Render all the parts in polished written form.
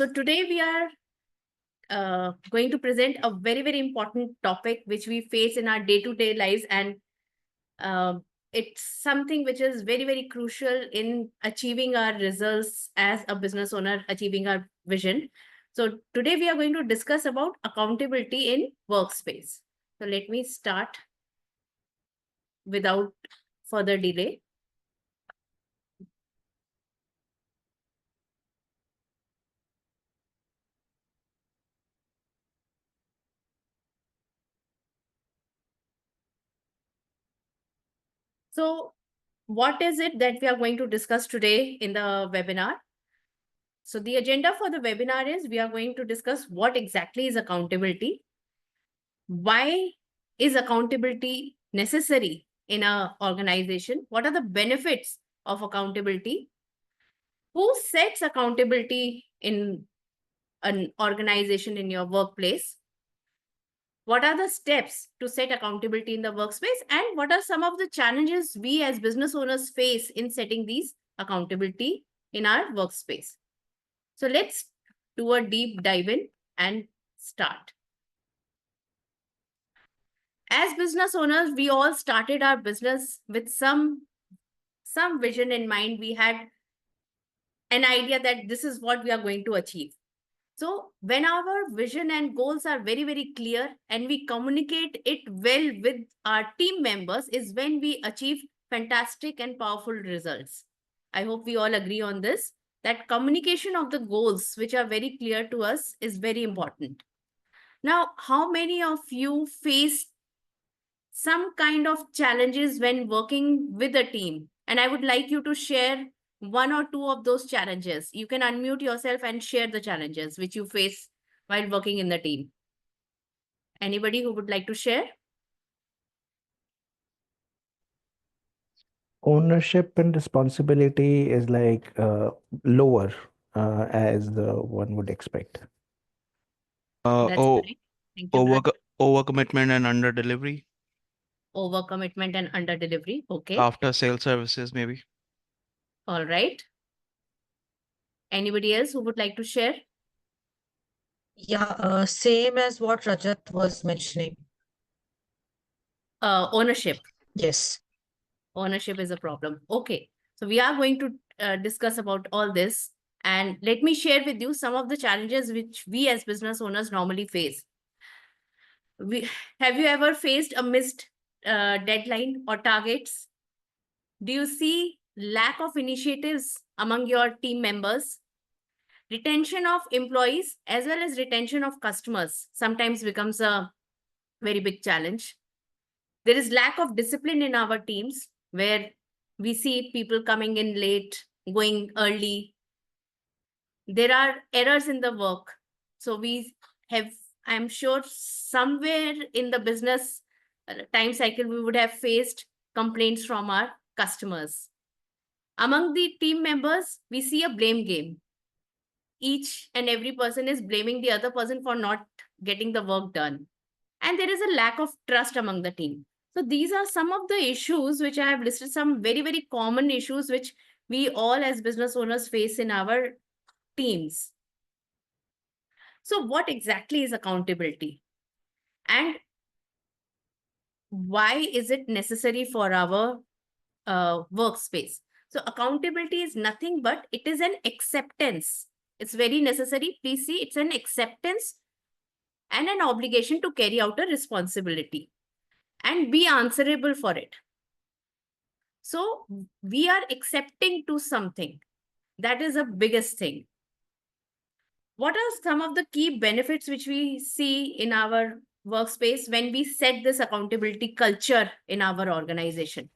So today we are going to present a very, very important topic which we face in our day-to-day lives, and uh, it's something which is very, very crucial in achieving our results as a business owner, achieving our vision. So today we are going to discuss about accountability in workspace. So let me start without further delay. So what is it that we are going to discuss today in the webinar? So the agenda for the webinar is we are going to discuss what exactly is accountability, why is accountability necessary in a organization, what are the benefits of accountability, who sets accountability in an organization in your workplace, what are the steps to set accountability in the workspace, and what are some of the challenges we as business owners face in setting these accountability in our workspace. So let's do a deep dive in and start. As business owners, we all started our business with some vision in mind. We had an idea that this is what we are going to achieve. So when our vision and goals are very, very clear and we communicate it well with our team members is when we achieve fantastic and powerful results. I hope we all agree on this, that communication of the goals, which are very clear to us, is very important. Now, how many of you face some kind of challenges when working with a team? And I would like you to share one or two of those challenges. You can unmute yourself and share the challenges which you face while working in the team. Anybody who would like to share? Ownership and responsibility is like lower as one would expect. That's correct. Thank you, Over Brad. over commitment and under delivery. Overcommitment and under delivery. Okay. After sales services, maybe. All right. Anybody else who would like to share? Yeah, same as what Rajat was mentioning. Ownership. Yes. Ownership is a problem. Okay. So we are going to discuss about all this. And let me share with you some of the challenges which we as business owners normally face. Have you ever faced a missed deadline or targets? Do you see lack of initiatives among your team members? Retention of employees as well as retention of customers sometimes becomes a very big challenge. There is lack of discipline in our teams where we see people coming in late, going early. There are errors in the work. So we have, I'm sure somewhere in the business time cycle, we would have faced complaints from our customers. Among the team members, we see a blame game. Each and every person is blaming the other person for not getting the work done. And there is a lack of trust among the team. So these are some of the issues which I have listed, some very, very common issues which we all as business owners face in our teams. So what exactly is accountability? And why is it necessary for our workspace? So accountability is nothing but it is an acceptance. It's very necessary. Please see, it's an acceptance and an obligation to carry out a responsibility and be answerable for it. So we are accepting to something. That is the biggest thing. What are some of the key benefits which we see in our workspace when we set this accountability culture in our organization?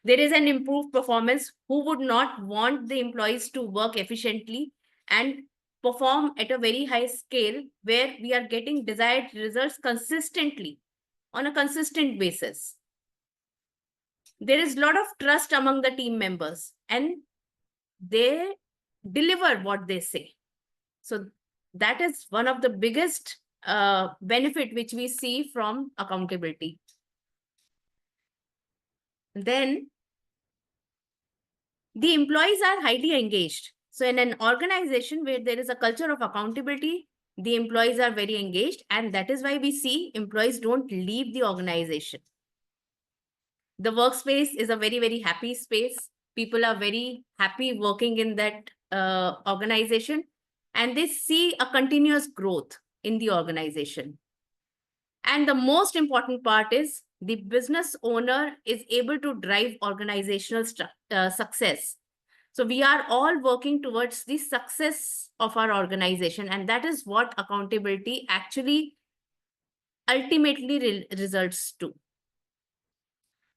There is an improved performance. Who would not want the employees to work efficiently and perform at a very high scale where we are getting desired results consistently on a consistent basis? There is a lot of trust among the team members and they deliver what they say. So that is one of the biggest benefit which we see from accountability. Then the employees are highly engaged. So in an organization where there is a culture of accountability, the employees are very engaged, and that is why we see employees don't leave the organization. The workspace is a very, very happy space. People are very happy working in that organization, and they see a continuous growth in the organization. And the most important part is the business owner is able to drive organizational success. So we are all working towards the success of our organization, and that is what accountability actually ultimately results to.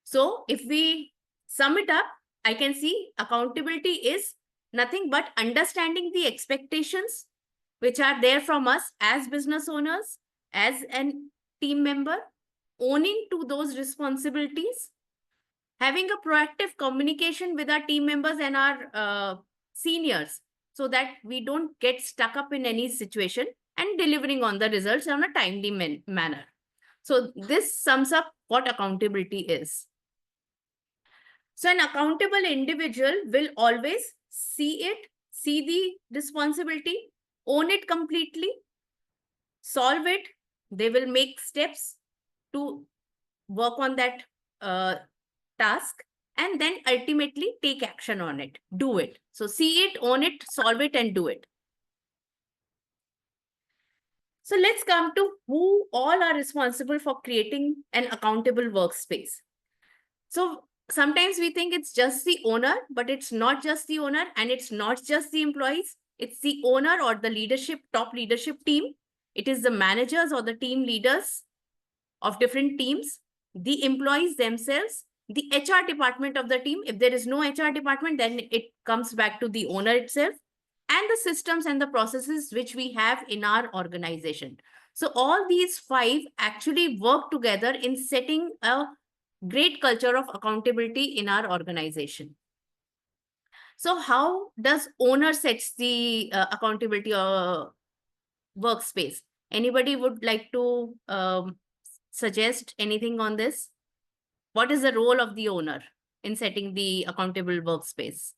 So if we sum it up, I can see accountability is nothing but understanding the expectations which are there from us as business owners, as a team member, owning to those responsibilities, having a proactive communication with our team members and our seniors so that we don't get stuck up in any situation, and delivering on the results on a timely manner. So this sums up what accountability is. So an accountable individual will always see the responsibility, own it completely, solve it. They will make steps to work on that task, and then ultimately take action on it, do it. So see it, own it, solve it, and do it. So let's come to who all are responsible for creating an accountable workspace. So sometimes we think it's just the owner, but it's not just the owner, and it's not just the employees. It's the owner or the leadership, top leadership team. It is the managers or the team leaders of different teams, the employees themselves, the HR department of the team. If there is no HR department, then it comes back to the owner itself, and the systems and the processes which we have in our organization. So all these five actually work together in setting a great culture of accountability in our organization. So how does owner sets the accountability workspace? Anybody would like to suggest anything on this? What is the role of the owner in setting the accountable workspace?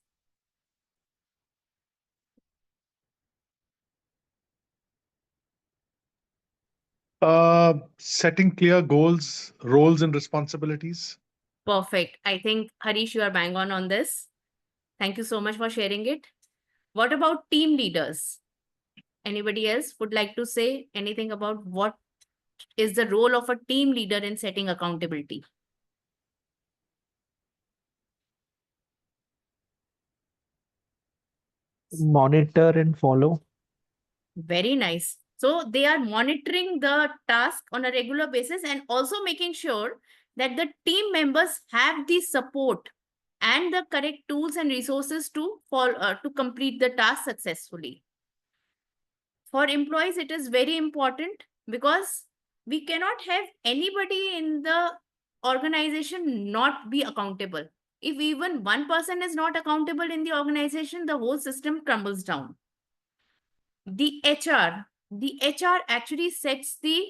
Setting clear goals, roles, and responsibilities. Perfect. I think, Harish, you are bang on this. Thank you so much for sharing it. What about team leaders? Anybody else would like to say anything about what is the role of a team leader in setting accountability? Monitor and follow. Very nice. So they are monitoring the task on a regular basis and also making sure that the team members have the support and the correct tools and resources to complete the task successfully. For employees, it is very important because we cannot have anybody in the organization not be accountable. If even one person is not accountable in the organization, the whole system crumbles down. The HR actually sets the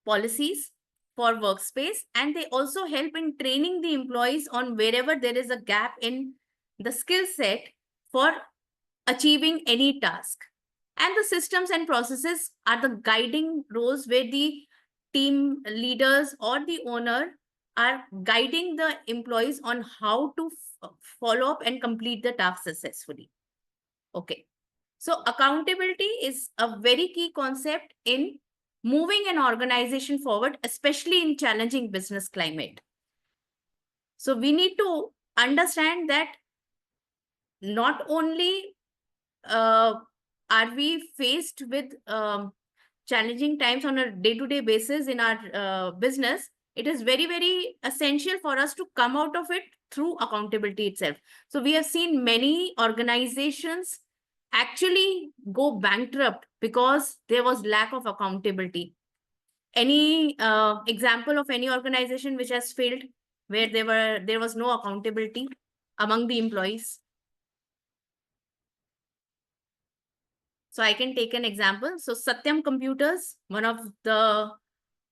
policies for workspace, and they also help in training the employees on wherever there is a gap in the skill set for achieving any task. And the systems and processes are the guiding roles where the team leaders or the owner are guiding the employees on how to follow up and complete the task successfully. Okay. So accountability is a very key concept in moving an organization forward, especially in challenging business climate. So we need to understand that not only are we faced with challenging times on a day-to-day basis in our business, it is very, very essential for us to come out of it through accountability itself. So we have seen many organizations actually go bankrupt because there was lack of accountability. Any example of any organization which has failed where there was no accountability among the employees? So I can take an example. So Satyam Computers, one of the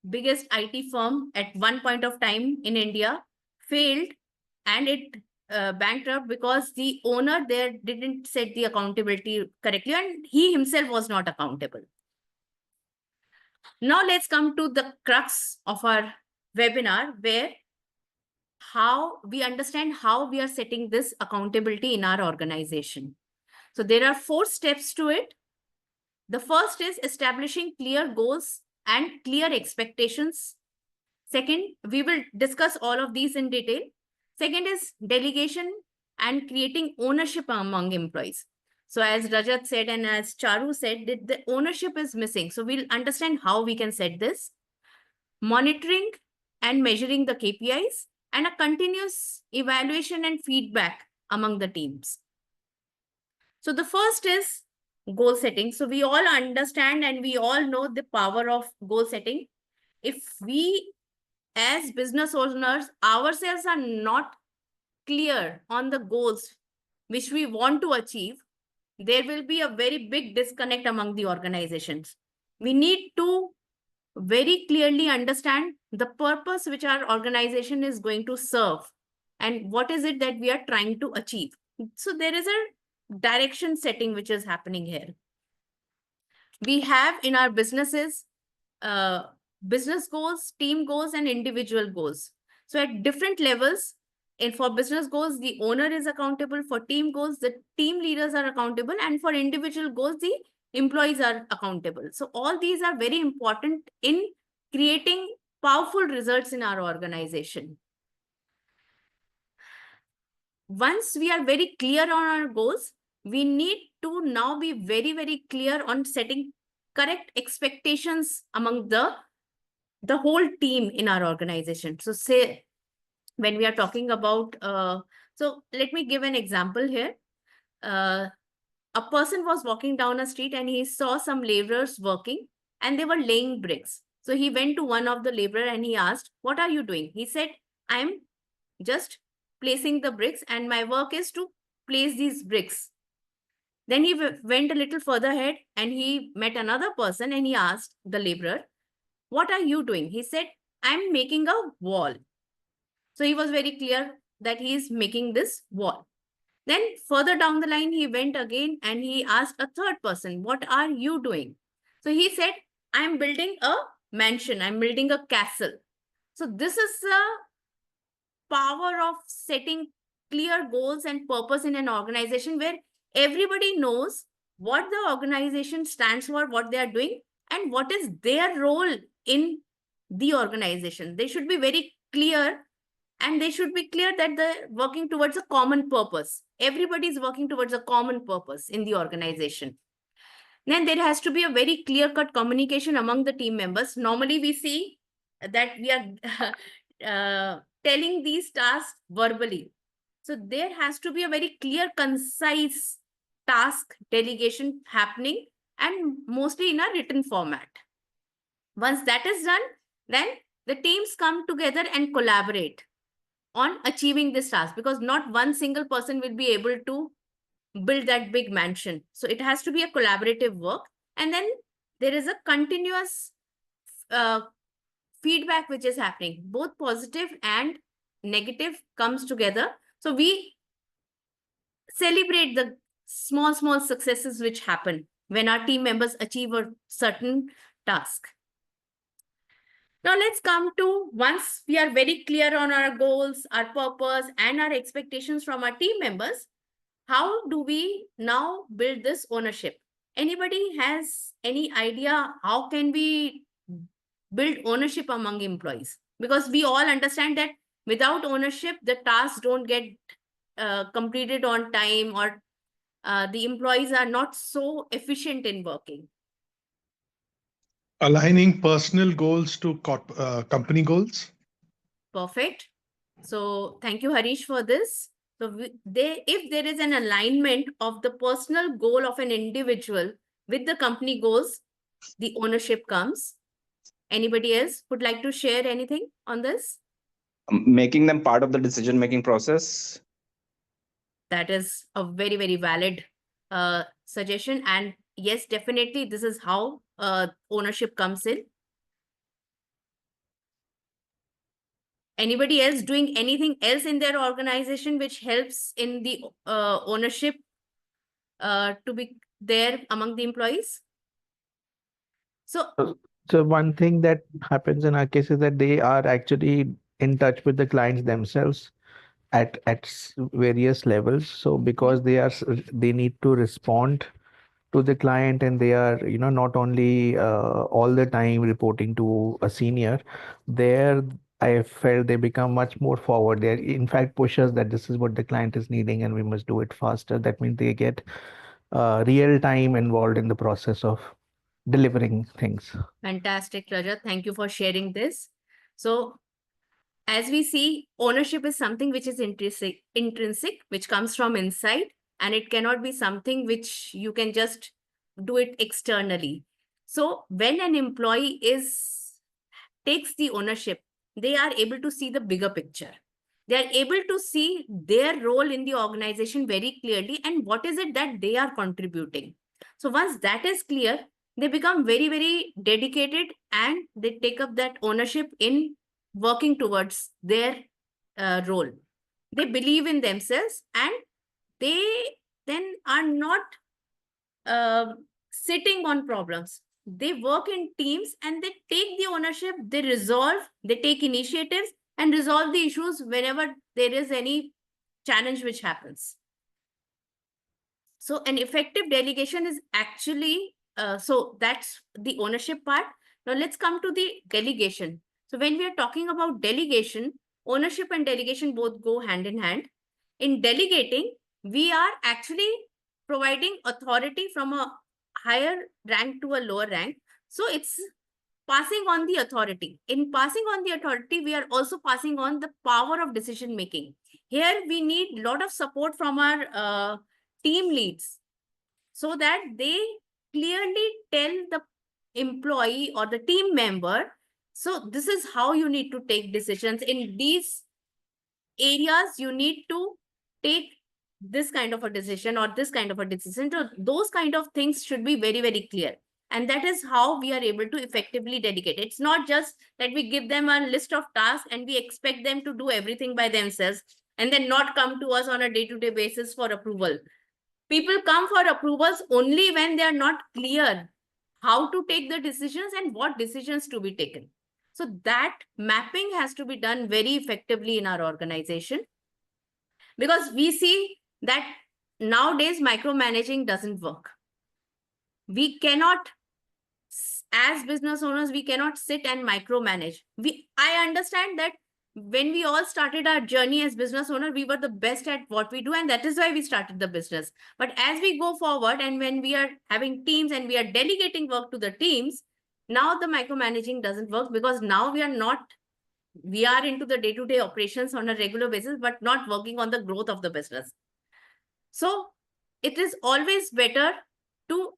biggest IT firm at one point of time in India, failed, and it bankrupt because the owner there didn't set the accountability correctly and he himself was not accountable. Now let's come to the crux of our webinar, where how we understand how we are setting this accountability in our organization. So there are 4 steps to it. The first is establishing clear goals and clear expectations. Second, we will discuss all of these in detail. Second is delegation and creating ownership among employees. So as Rajat said and as Charu said, that the ownership is missing. So we'll understand how we can set this. Monitoring and measuring the KPIs and a continuous evaluation and feedback among the teams. So the first is goal setting. So we all understand and we all know the power of goal setting. If we as business owners ourselves are not clear on the goals which we want to achieve, there will be a very big disconnect among the organizations. We need to very clearly understand the purpose which our organization is going to serve and what is it that we are trying to achieve. So there is a direction setting which is happening here. We have in our businesses business goals, team goals, and individual goals. So at different levels, and for business goals, the owner is accountable. For team goals, the team leaders are accountable. And for individual goals, the employees are accountable. So all these are very important in creating powerful results in our organization. Once we are very clear on our goals, we need to now be very, very clear on setting correct expectations among the whole team in our organization. So say when we are talking about, so let me give an example here. A person was walking down a street and he saw some laborers working and they were laying bricks. So he went to one of the laborer and he asked, "What are you doing?" He said, "I'm just placing the bricks and my work is to place these bricks." Then he went a little further ahead and he met another person and he asked the laborer, "What are you doing?" He said, "I'm making a wall." So he was very clear that he is making this wall. Then further down the line, he went again and he asked a third person, "What are you doing?" So he said, "I'm building a mansion, I'm building a castle." So this is the power of setting clear goals and purpose in an organization where everybody knows what the organization stands for, what they are doing, and what is their role in the organization. They should be very clear and they should be clear that they're working towards a common purpose. Everybody is working towards a common purpose in the organization. Then there has to be a very clear-cut communication among the team members. Normally, we see that we are telling these tasks verbally. So there has to be a very clear, concise task delegation happening and mostly in a written format. Once that is done, then the teams come together and collaborate on achieving this task, because not one single person will be able to build that big mansion. So it has to be a collaborative work. And then there is a continuous feedback which is happening. Both positive and negative comes together. So we celebrate the small successes which happen when our team members achieve a certain task. Now let's come to, once we are very clear on our goals, our purpose, and our expectations from our team members, how do we now build this ownership? Anybody has any idea how can we build ownership among employees? Because we all understand that without ownership, the tasks don't get completed on time, or the employees are not so efficient in working. Aligning personal goals to company goals. Perfect. So thank you, Harish, for this. So if there is an alignment of the personal goal of an individual with the company goals, the ownership comes. Anybody else would like to share anything on this? Making them part of the decision-making process. That is a very, very valid suggestion. And yes, definitely, this is how ownership comes in. Anybody else doing anything else in their organization which helps in the ownership to be there among the employees? So So one thing that happens in our case is that they are actually in touch with the clients themselves at various levels. So because they need to respond to the client, and they are not only all the time reporting to a senior. There I felt they become much more forward. They in fact push us that this is what the client is needing and we must do it faster. That means they get real time involved in the process of delivering things. fantastic, Rajat. Thank you for sharing this. So as we see, ownership is something which is intrinsic, which comes from inside, and it cannot be something which you can just do it externally. So when an employee takes the ownership, they are able to see the bigger picture. They are able to see their role in the organization very clearly and what is it that they are contributing. So once that is clear, they become very, very dedicated and they take up that ownership in working towards their role. They believe in themselves and they then are not sitting on problems. They work in teams and they take the ownership, they resolve, they take initiatives and resolve the issues whenever there is any challenge which happens. So an effective delegation is actually, so that's the ownership part. Now let's come to the delegation. So when we are talking about delegation, ownership and delegation both go hand in hand. In delegating, we are actually providing authority from a higher rank to a lower rank. So it's passing on the authority. In passing on the authority, we are also passing on the power of decision making. Here we need a lot of support from our team leads so that they clearly tell the employee or the team member, so this is how you need to take decisions in these areas. You need to take this kind of a decision or this kind of a decision. So those kind of things should be very, very clear. And that is how we are able to effectively delegate. It's not just that we give them a list of tasks and we expect them to do everything by themselves and then not come to us on a day-to-day basis for approval. People come for approvals only when they are not clear how to take the decisions and what decisions to be taken. So that mapping has to be done very effectively in our organization, because we see that nowadays micromanaging doesn't work. We cannot, as business owners, we cannot sit and micromanage. I understand that when we all started our journey as business owner, we were the best at what we do, and that is why we started the business. But as we go forward and when we are having teams and we are delegating work to the teams, now the micromanaging doesn't work, because now we are into the day-to-day operations on a regular basis, but not working on the growth of the business. So it is always better to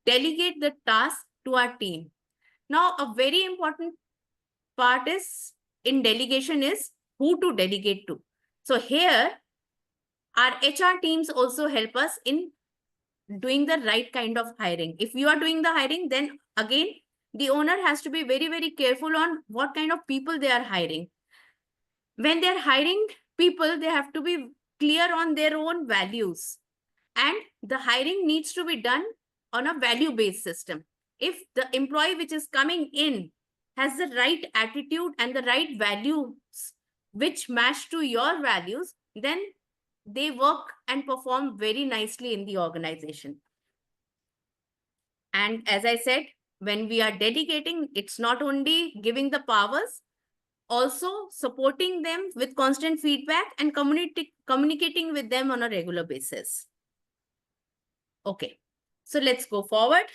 delegate the task to our team. Now, a very important part is in delegation is who to delegate to. So here, our HR teams also help us in doing the right kind of hiring. If you are doing the hiring, then again, the owner has to be very, very careful on what kind of people they are hiring. When they're hiring people, they have to be clear on their own values. And the hiring needs to be done on a value-based system. If the employee which is coming in has the right attitude and the right values which match to your values, then they work and perform very nicely in the organization. And as I said, when we are delegating, it's not only giving the powers, also supporting them with constant feedback and communicating with them on a regular basis. Okay, so let's go forward.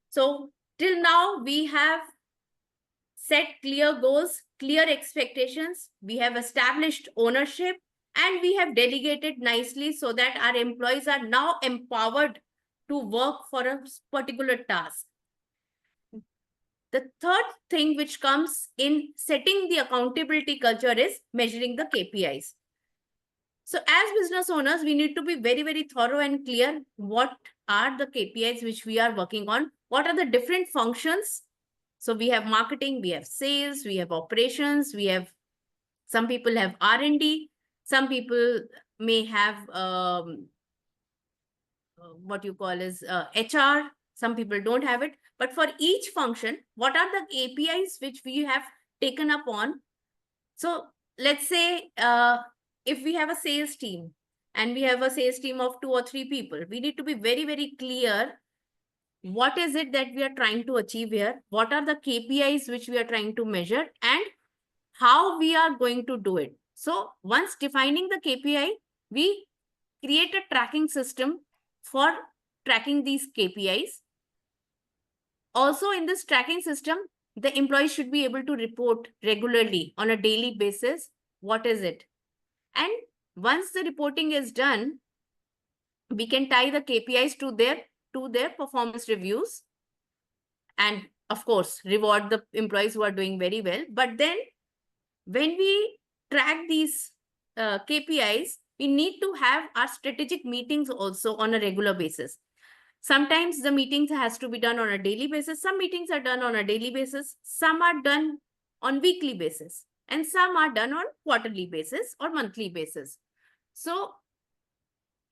So till now, we have set clear goals, clear expectations. We have established ownership and we have delegated nicely so that our employees are now empowered to work for a particular task. The third thing which comes in setting the accountability culture is measuring the KPIs. So as business owners, we need to be very, very thorough and clear what are the KPIs which we are working on, what are the different functions. So we have marketing, we have sales, we have operations, we have Some people have R&D. Some people may have what you call is HR. Some people don't have it. But for each function, what are the APIs which we have taken up on? So let's say if we have a sales team and we have a sales team of 2 or 3 people, we need to be very, very clear what is it that we are trying to achieve here, what are the KPIs which we are trying to measure, and how we are going to do it. So once defining the KPI, we create a tracking system for tracking these KPIs. Also, in this tracking system, the employees should be able to report regularly on a daily basis. What is it? And once the reporting is done, we can tie the KPIs to their performance reviews, and of course, reward the employees who are doing very well. But then when we track these KPIs, we need to have our strategic meetings also on a regular basis. Sometimes the meetings has to be done on a daily basis. Some meetings are done on a daily basis. Some are done on weekly basis. And some are done on quarterly basis or monthly basis. So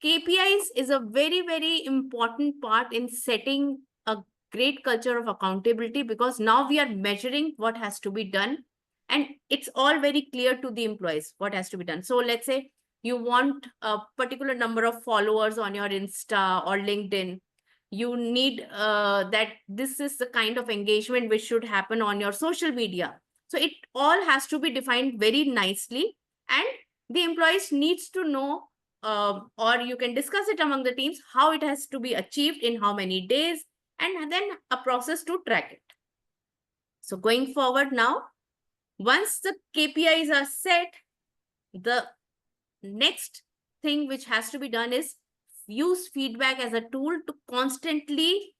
KPIs is a very, very important part in setting a great culture of accountability, because now we are measuring what has to be done. And it's all very clear to the employees what has to be done. So let's say you want a particular number of followers on your Insta or LinkedIn. You need that this is the kind of engagement which should happen on your social media. So it all has to be defined very nicely, and the employees needs to know, or you can discuss it among the teams, how it has to be achieved in how many days, and then a process to track it. So going forward now, once the KPIs are set, the next thing which has to be done is use feedback as a tool to constantly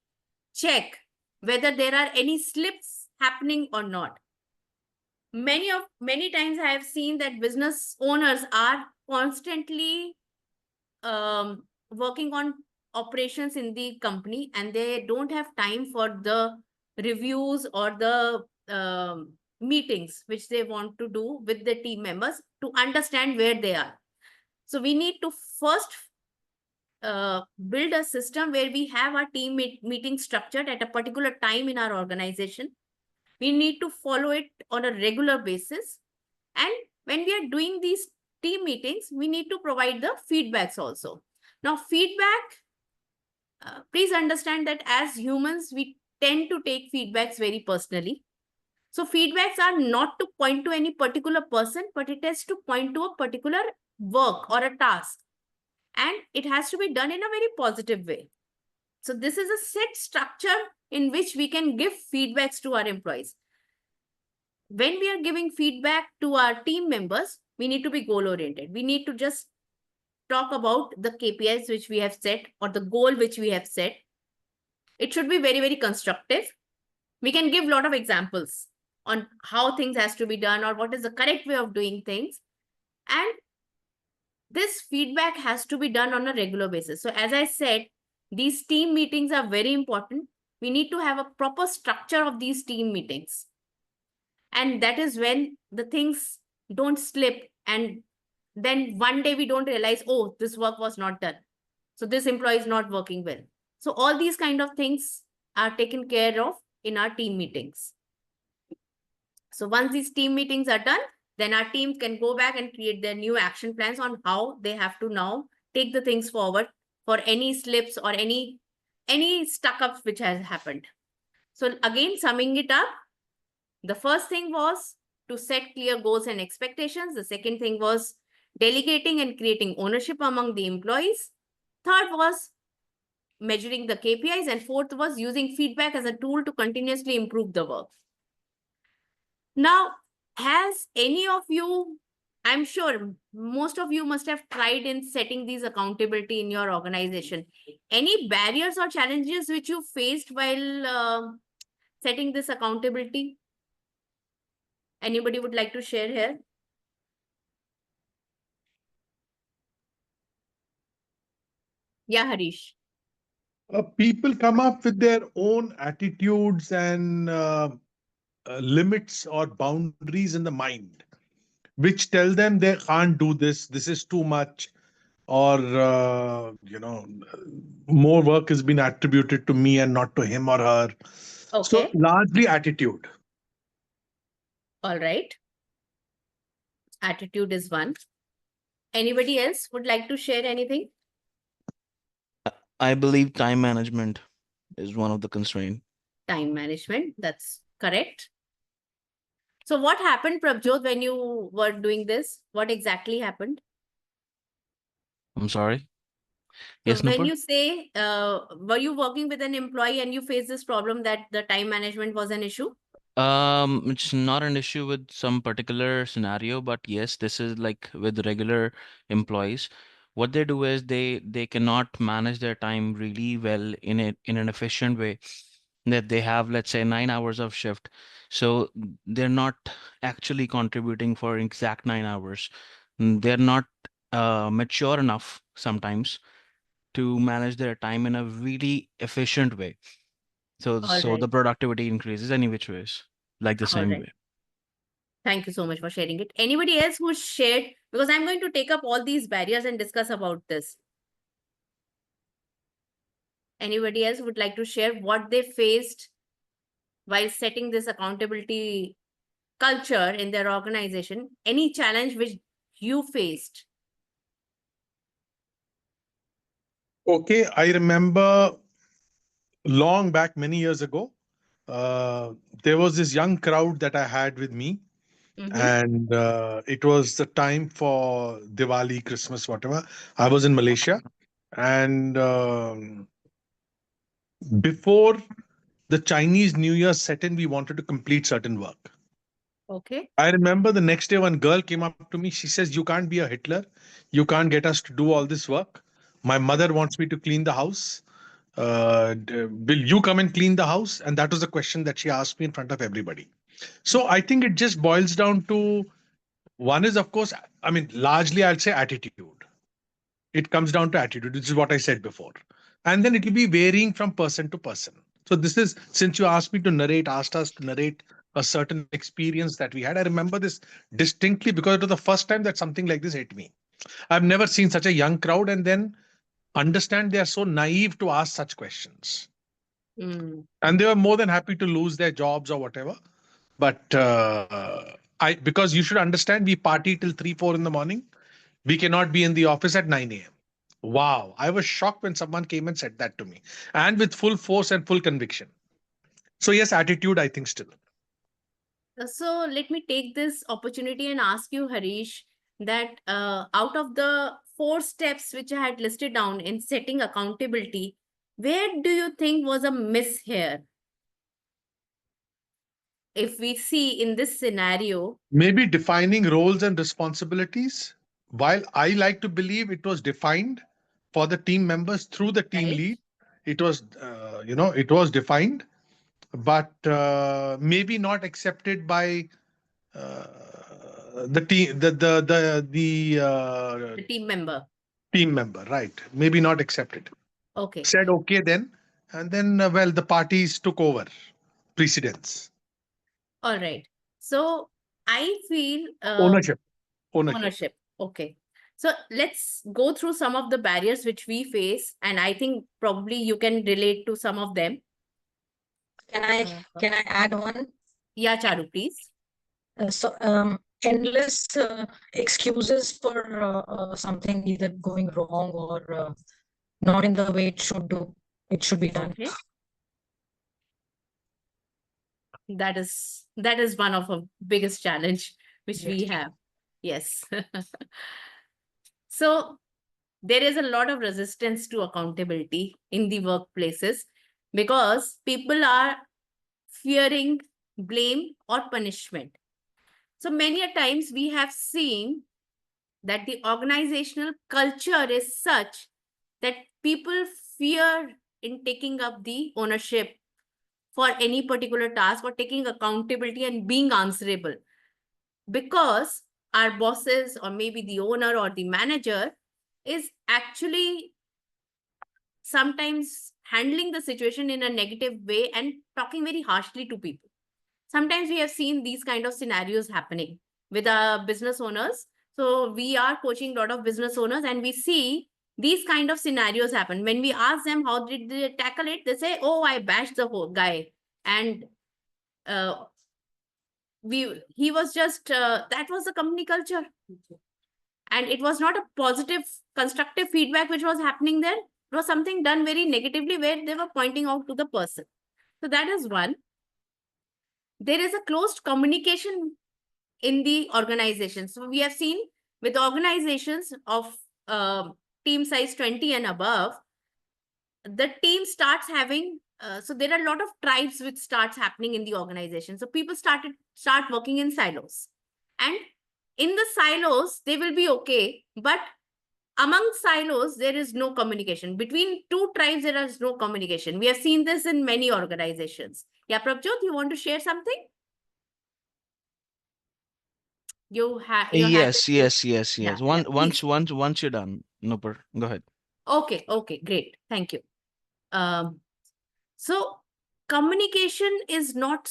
check whether there are any slips happening or not. Many times I have seen that business owners are constantly working on operations in the company, and they don't have time for the reviews or the meetings which they want to do with the team members to understand where they are. So we need to first build a system where we have our team meeting structured at a particular time in our organization. We need to follow it on a regular basis. And when we are doing these team meetings, we need to provide the feedbacks also. Now, feedback, please understand that as humans, we tend to take feedbacks very personally. So feedbacks are not to point to any particular person, but it has to point to a particular work or a task. And it has to be done in a very positive way. So this is a set structure in which we can give feedbacks to our employees. When we are giving feedback to our team members, we need to be goal-oriented. We need to just talk about the KPIs which we have set or the goal which we have set. It should be very, very constructive. We can give a lot of examples on how things has to be done or what is the correct way of doing things. And this feedback has to be done on a regular basis. So as I said, these team meetings are very important. We need to have a proper structure of these team meetings. And that is when the things don't slip. And then one day we don't realize, oh, this work was not done. So this employee is not working well. So all these kind of things are taken care of in our team meetings. So once these team meetings are done, then our team can go back and create their new action plans on how they have to now take the things forward for any slips or any stuck-ups which has happened. So again, summing it up, the first thing was to set clear goals and expectations. The second thing was delegating and creating ownership among the employees. Third was measuring the KPIs. And fourth was using feedback as a tool to continuously improve the work. Now, has any of you, I'm sure most of you must have tried in setting these accountability in your organization. Any barriers or challenges which you faced while setting this accountability? Anybody would like to share here? Yeah, Harish. People come up with their own attitudes and limits or boundaries in the mind, which tell them they can't do this is too much, or more work has been attributed to me and not to him or her. So Okay. largely attitude. All right. Attitude is one. Anybody else would like to share anything? I believe time management is one of the constraint. Time management. That's correct. So what happened, Prabjot, when you were doing this? What exactly happened? I'm sorry. So Yes, when Nupur? you say, were you working with an employee and you faced this problem that the time management was an issue? It's not an issue with some particular scenario, but yes, this is like with regular employees. What they do is they cannot manage their time really well in an efficient way. That they have, let's say, 9 hours of shift, so they're not actually contributing for exact 9 hours. They're not mature enough sometimes to manage their time in a really efficient way. So All so right. the productivity increases any which ways, like the All same right. way. Thank you so much for sharing it. Anybody else who shared? Because I'm going to take up all these barriers and discuss about this. Anybody else would like to share what they faced while setting this accountability culture in their organization? Any challenge which you faced? Okay, I remember long back, many years ago, uh, there was this young crowd that I had with me, and it was the time for Diwali, Christmas, whatever. I was in Malaysia, and before the Chinese New Year set in, we wanted to complete certain work. Okay. I remember the next day, one girl came up to me. She says, "You can't be a Hitler. You can't get us to do all this work. My mother wants me to clean the house. Will you come and clean the house?" And that was the question that she asked me in front of everybody. So I think it just boils down to one is, of course, I mean, largely I'll say attitude. It comes down to attitude, which is what I said before. And then it will be varying from person to person. So this is, since you asked us to narrate a certain experience that we had. I remember this distinctly because it was the first time that something like this hit me. I've never seen such a young crowd and then understand they are so naive to ask such questions. Mm. And they were more than happy to lose their jobs or whatever. But I because you should understand, we party till 3, 4 in the morning. We cannot be in the office at 9 a.m. Wow, I was shocked when someone came and said that to me, and with full force and full conviction. So yes, attitude, I think still. So let me take this opportunity and ask you, Harish, that out of the 4 steps which I had listed down in setting accountability, where do you think was a miss here? If we see in this scenario, Maybe defining roles and responsibilities. While I like to believe it was defined for the team members through the team right? lead, it was, it was defined, but maybe not accepted by uh, the team, The team member. team member, right? Maybe not accepted. Okay. Said okay then, and then well, the parties took over precedence. All right. So I feel Ownership. ownership. Okay. So let's go through some of the barriers which we face, and I think probably you can relate to some of them. Can I Uh, can I add one? yeah, Charu, please. Endless excuses for something either going wrong or not in the way it should be done. Okay. That is one of our biggest challenge which we Yes. have. Yes. So there is a lot of resistance to accountability in the workplaces because people are fearing blame or punishment. So many a times we have seen that the organizational culture is such that people fear in taking up the ownership for any particular task or taking accountability and being answerable, because our bosses or maybe the owner or the manager is actually sometimes handling the situation in a negative way and talking very harshly to people. Sometimes we have seen these kind of scenarios happening. with our business owners. So we are coaching a lot of business owners, and we see these kind of scenarios happen. When we ask them how did they tackle it, they say, "Oh, I bashed the whole guy," and he was just that was the company culture, and it was not a positive, constructive feedback which was happening there. It was something done very negatively where they were pointing out to the person. So that is one. There is a closed communication in the organization. So we have seen with organizations of team size 20 and above, the team starts having so there are a lot of tribes which starts happening in the organization. So people start working in silos, and in the silos they will be okay, but among silos there is no communication. Between two tribes there is no communication. We have seen this in many organizations. Yeah, Prabjot, you want to share something? Your hand Yes, is raised. yes, yes, Yeah, yes. yeah, please. Once you're done, Nupur, go ahead. Okay, great. Thank you. So communication is not,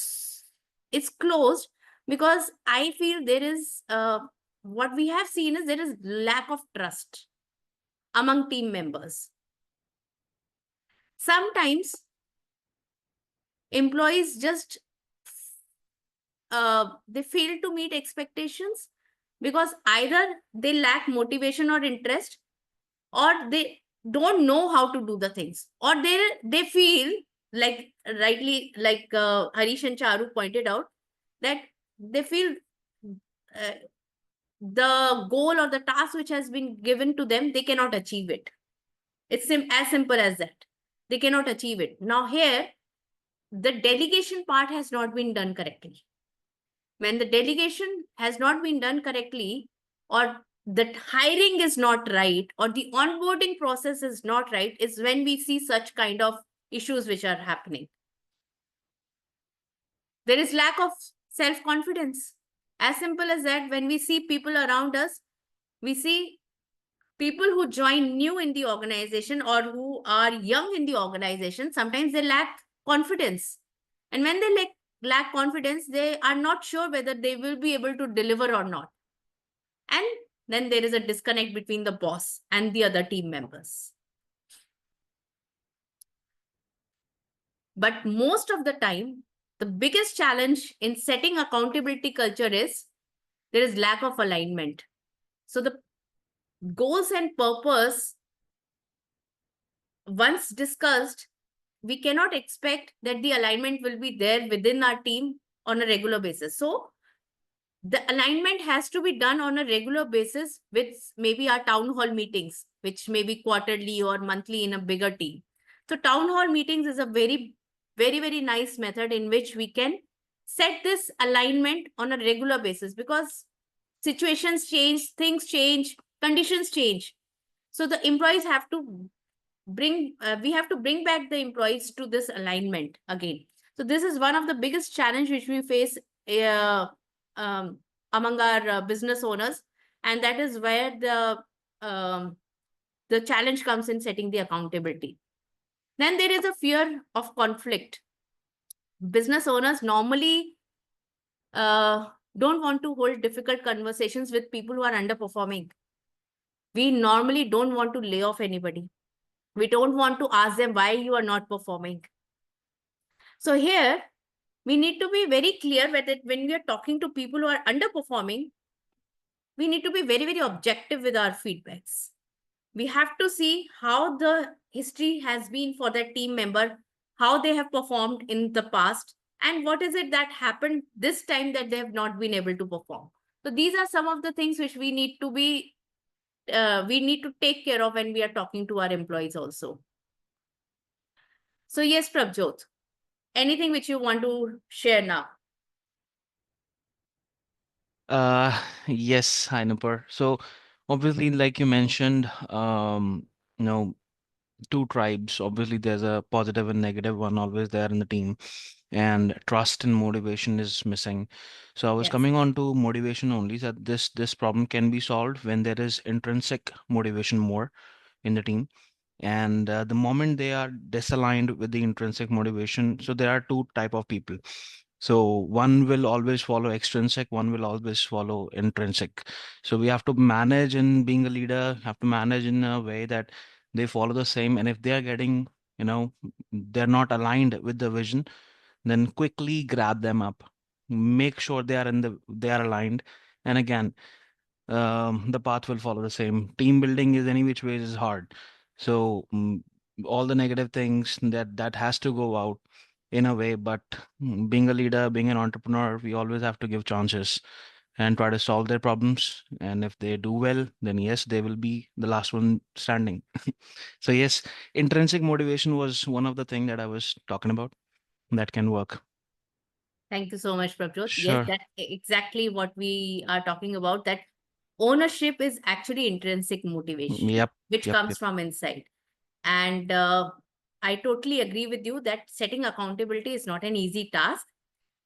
it's closed, because I feel there is, what we have seen is there is lack of trust among team members. Sometimes employees just, they fail to meet expectations because either they lack motivation or interest, or they don't know how to do the things, or they feel like, rightly, like Harish and Charu pointed out, that they feel uh, the goal or the task which has been given to them, they cannot achieve it. It's as simple as that. They cannot achieve it. Now here, the delegation part has not been done correctly. When the delegation has not been done correctly, or the hiring is not right, or the onboarding process is not right, is when we see such kind of issues which are happening. There is lack of self-confidence. As simple as that. When we see people around us, we see people who join new in the organization or who are young in the organization, sometimes they lack confidence. And when they lack confidence, they are not sure whether they will be able to deliver or not. And then there is a disconnect between the boss and the other team members. But most of the time, the biggest challenge in setting accountability culture is there is lack of alignment. So the goals and purpose, once discussed, we cannot expect that the alignment will be there within our team on a regular basis. So the alignment has to be done on a regular basis with maybe our town hall meetings, which may be quarterly or monthly in a bigger team. So town hall meetings is a very, very, very nice method in which we can set this alignment on a regular basis, because situations change, things change, conditions change. So the employees have to we have to bring back the employees to this alignment again. So this is one of the biggest challenge which we face uh, um, among our business owners, and that is where the challenge comes in setting the accountability. Then there is a fear of conflict. Business owners normally don't want to hold difficult conversations with people who are underperforming. We normally don't want to lay off anybody. We don't want to ask them why you are not performing. So here, we need to be very clear that when we are talking to people who are underperforming, we need to be very, very objective with our feedbacks. We have to see how the history has been for that team member, how they have performed in the past, and what is it that happened this time that they have not been able to perform. So these are some of the things which we need to take care of when we are talking to our employees also. So yes, Prabjot, anything which you want to share now? Yes, hi, Nupur. So obviously, like you mentioned, you know, two tribes. Obviously, there's a positive and negative one always there in the team, and trust and motivation is missing. So I was Yes. coming on to motivation only, that this problem can be solved when there is intrinsic motivation more in the team. And the moment they are disaligned with the intrinsic motivation, so there are two type of people. So one will always follow extrinsic, one will always follow intrinsic. So we have to manage in being a leader, have to manage in a way that they follow the same. And if they are getting, they're not aligned with the vision, then quickly grab them up, make sure they are aligned. And again, the path will follow the same. Team building is any which ways is hard. So all the negative things that has to go out in a way. But being a leader, being an entrepreneur, we always have to give chances and try to solve their problems. And if they do well, then yes, they will be the last one standing. So yes, intrinsic motivation was one of the thing that I was talking about that can work. Thank you so much, Prabjot. Yes, Sure. that's exactly what we are talking about, that ownership is actually intrinsic motivation, Yep. which Yep. comes Yep. from inside. And I totally agree with you that setting accountability is not an easy task.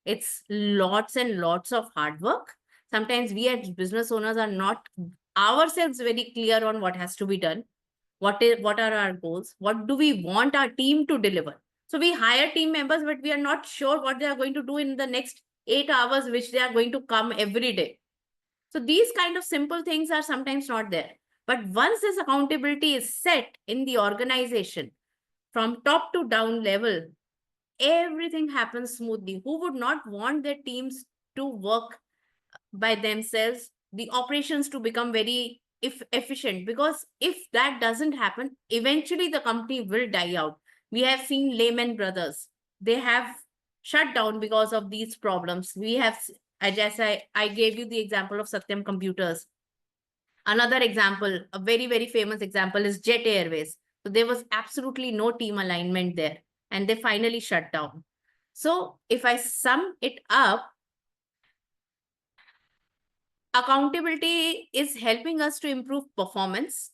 It's lots and lots of hard work. Sometimes we as business owners are not ourselves very clear on what has to be done. What are our goals? What do we want our team to deliver? So we hire team members, but we are not sure what they are going to do in the next 8 hours, which they are going to come every day. So these kind of simple things are sometimes not there. But once this accountability is set in the organization, from top to down level, everything happens smoothly. Who would not want their teams to work by themselves, the operations to become very efficient? Because if that doesn't happen, eventually the company will die out. We have seen Lehman Brothers, they have shut down because of these problems. We have, as I gave you the example of Satyam Computers. Another example, a very, very famous example, is Jet Airways. So there was absolutely no team alignment there, and they finally shut down. So if I sum it up, accountability is helping us to improve performance.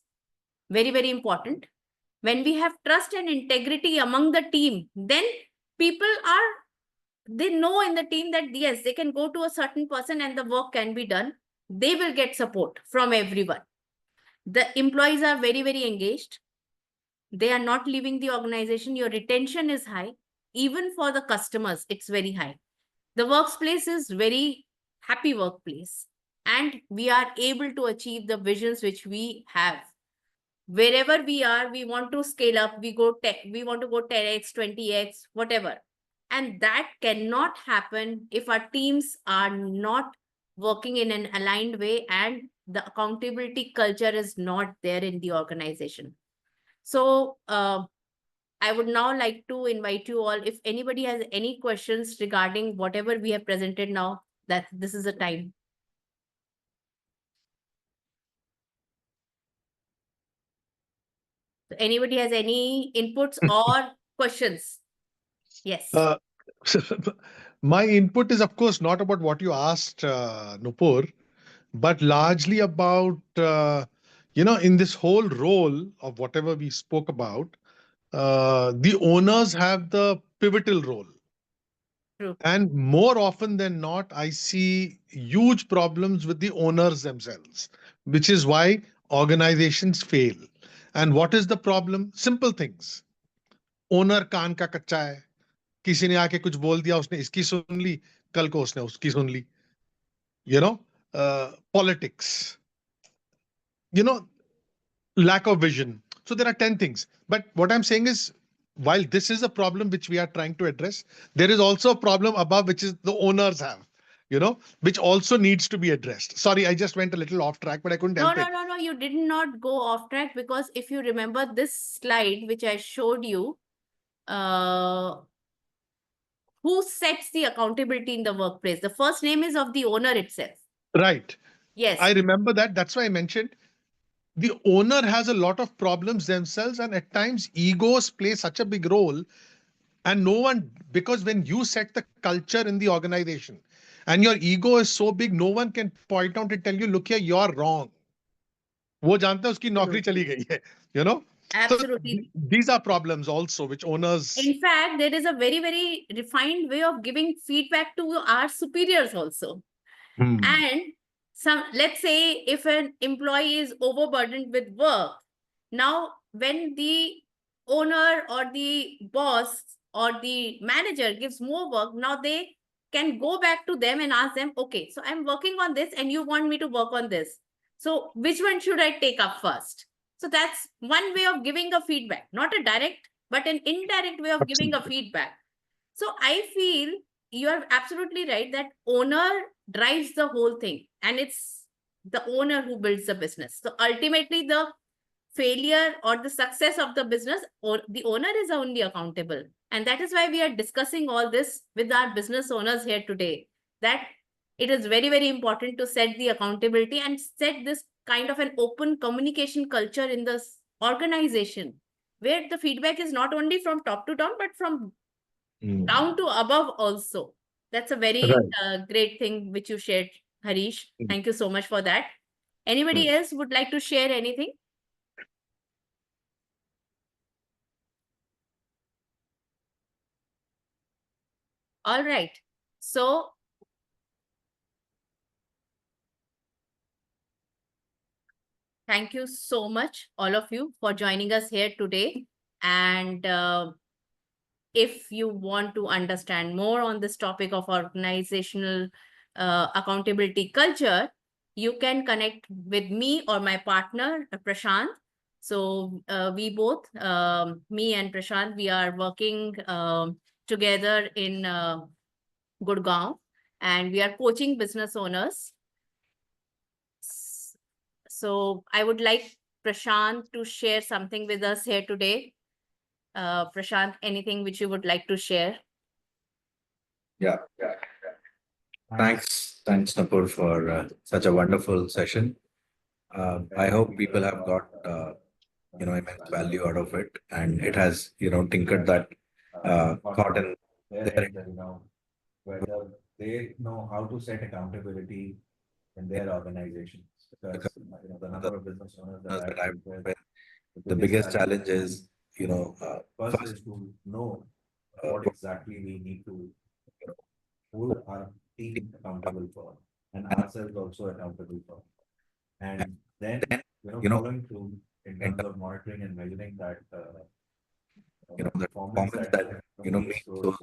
Very, very important. When we have trust and integrity among the team, then people are, they know in the team that yes, they can go to a certain person and the work can be done. They will get support from everyone. The employees are very, very engaged. They are not leaving the organization. Your retention is high. Even for the customers, it's very high. The workplace is very happy workplace, and we are able to achieve the visions which we have. Wherever we are, we want to scale up. We want to go 10x, 20x, whatever. And that cannot happen if our teams are not working in an aligned way and the accountability culture is not there in the organization. So I would now like to invite you all, if anybody has any questions regarding whatever we have presented now, that this is the time. So anybody has any inputs or questions? Yes. My input is, of course, not about what you asked, Nupur, but largely about, in this whole role of whatever we spoke about, the owners have the pivotal role. True. And more often than not, I see huge problems with the owners themselves, which is why organizations fail. And what is the problem? Simple things. Owner कान का कच्चा है, किसी ने आके कुछ बोल दिया, उसने इसकी सुन ली, कल को उसने उसकी सुन ली. You know, politics. You know, lack of vision. So there are 10 things. But what I'm saying is, while this is a problem which we are trying to address, there is also a problem above which is the owners have, which also needs to be addressed. Sorry, I just went a little off track, but I couldn't help it. No, you did not go off track, because if you remember this slide which I showed you, who sets the accountability in the workplace? The first name is of the owner itself. Right. Yes. I remember that. That's why I mentioned the owner has a lot of problems themselves, and at times egos play such a big role. And no one, because when you set the culture in the organization and your ego is so big, no one can point out and tell you, look here, you're wrong. वो जानता है उसकी नौकरी चली गई है, you know? Absolutely. So these are problems also which owners. In fact, there is a very, very refined way of giving feedback to our superiors also. And let's say if an employee is overburdened with work, now when the owner or the boss or the manager gives more work, now they can go back to them and ask them, okay, so I'm working on this and you want me to work on this. So which one should I take up first? So that's one way of giving a feedback, not a direct, but an indirect way of giving a feedback. So I feel you are absolutely right that owner drives the whole thing and it's the owner who builds the business. So ultimately the failure or the success of the business, or the owner is only accountable. And that is why we are discussing all this with our business owners here today, that it is very, very important to set the accountability and set this kind of an open communication culture in this organization, where the feedback is not only from top to down, but from down to above also. That's a very Right. great thing which you shared, Harish. Thank you so much for that. Anybody else would like to share anything? All right. So thank you so much, all of you, for joining us here today. And if you want to understand more on this topic of organizational accountability culture, you can connect with me or my partner, Prashant. So we both, me and Prashant, we are working together in Gurgaon, and we are coaching business owners. So I would like Prashant to share something with us here today. Prashant, anything which you would like to share? Yeah. Thanks, Napur, for such a wonderful session. I hope people have got immense value out of it, and it has tinkered that thought in their head that whether they know how to set accountability in their organizations. Because the number of business owners that I've worked with, the biggest challenge is first is to know what exactly we need to hold our team accountable for, and ourselves also accountable for. And then, following through in terms of monitoring and measuring that, the performance that, meets those,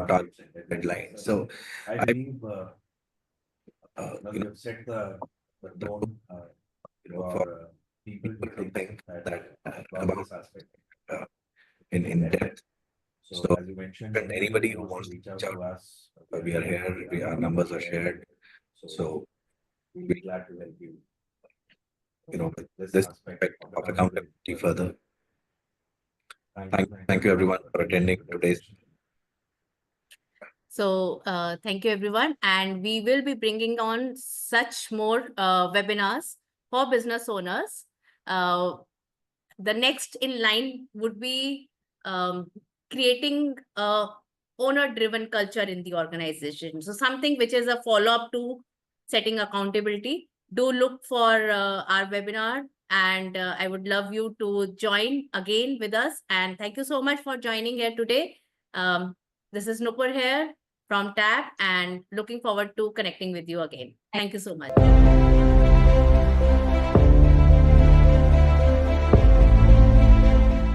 targets and deadlines. So I believe, you've set the tone, for people to think that about this aspect in depth. So as you mentioned, anybody who wants to reach out to us, we are here, our numbers are shared. So we'll be glad to help you, with this aspect of accountability further. Thank you everyone for attending today's. So thank you, everyone. And we will be bringing on such more webinars for business owners. The next in line would be creating a owner-driven culture in the organization. So something which is a follow-up to setting accountability. Do look for our webinar, and I would love you to join again with us. And thank you so much for joining here today. This is Nupur here from TAB, and looking forward to connecting with you again. Thank you so much.